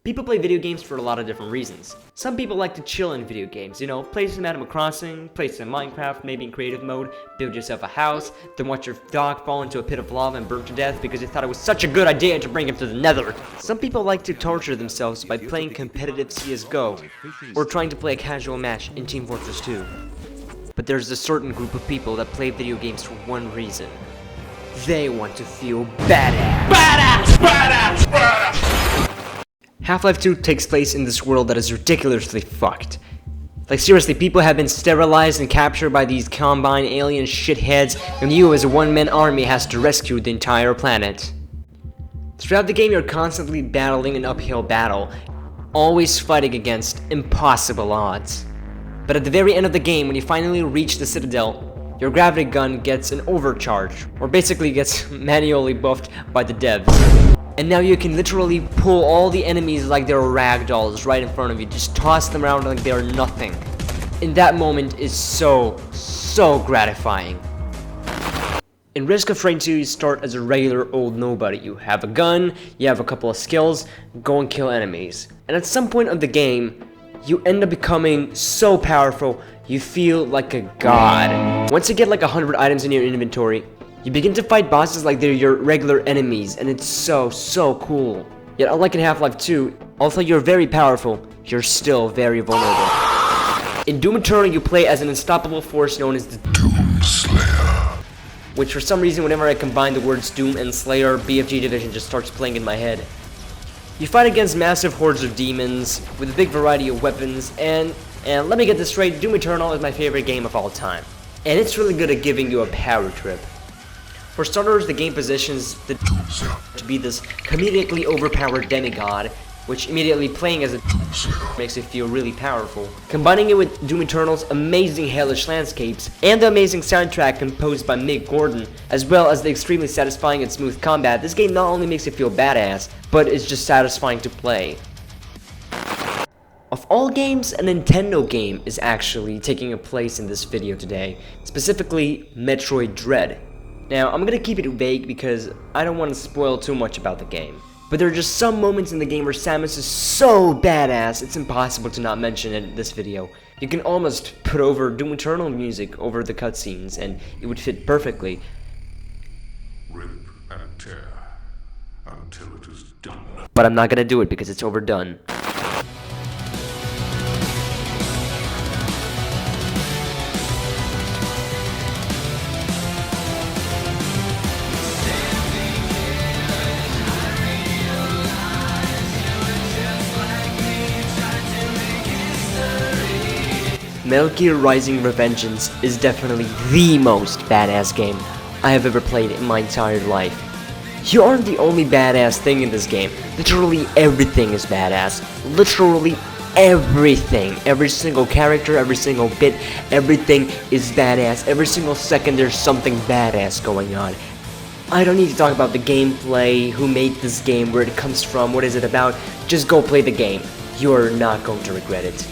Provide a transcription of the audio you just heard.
People play video games for a lot of different reasons. Some people like to chill in video games, play some Animal Crossing, play some Minecraft, maybe in creative mode, build yourself a house, then watch your dog fall into a pit of lava and burn to death because you thought it was such a good idea to bring him to the nether. Some people like to torture themselves by playing competitive CSGO, or trying to play a casual match in Team Fortress 2. But there's a certain group of people that play video games for one reason. They want to feel badass. Badass! Badass! Badass! Half-Life 2 takes place in this world that is ridiculously fucked. Like seriously, people have been sterilized and captured by these combine alien shitheads, and you as a one-man army has to rescue the entire planet. Throughout the game, you're constantly battling an uphill battle, always fighting against impossible odds. But at the very end of the game, when you finally reach the Citadel, your gravity gun gets an overcharge, or basically gets manually buffed by the devs. And now you can literally pull all the enemies like they're ragdolls right in front of you, just toss them around like they're nothing. And that moment is so gratifying. In Risk of Rain 2, you start as a regular old nobody. You have a gun, you have a couple of skills, go and kill enemies. And at some point of the game, you end up becoming so powerful, you feel like a god. Once you get like 100 items in your inventory, you begin to fight bosses like they're your regular enemies, and it's so cool. Yet unlike in Half-Life 2, although you're very powerful, you're still very vulnerable. In Doom Eternal, you play as an unstoppable force known as the Doom Slayer. Which for some reason, whenever I combine the words Doom and Slayer, BFG Division just starts playing in my head. You fight against massive hordes of demons, with a big variety of weapons, and let me get this straight, Doom Eternal is my favorite game of all time. And it's really good at giving you a power trip. For starters, the game positions the Doomslayer to be this comedically overpowered demigod, which immediately playing as a Doomslayer makes it feel really powerful. Combining it with Doom Eternal's amazing hellish landscapes, and the amazing soundtrack composed by Mick Gordon, as well as the extremely satisfying and smooth combat, this game not only makes it feel badass, but it's just satisfying to play. Of all games, a Nintendo game is actually taking a place in this video today, specifically Metroid Dread. Now, I'm gonna keep it vague because I don't want to spoil too much about the game. But there are just some moments in the game where Samus is so badass, it's impossible to not mention it in this video. You can almost put over Doom Eternal music over the cutscenes, and it would fit perfectly. Rip and tear until it is done. But I'm not gonna do it because it's overdone. Metal Gear Rising: Revengeance is definitely the most badass game I have ever played in my entire life. You aren't the only badass thing in this game. Literally everything is badass. Literally everything. Every single character, every single bit, everything is badass. Every single second there's something badass going on. I don't need to talk about the gameplay, who made this game, where it comes from, what is it about. Just go play the game. You're not going to regret it.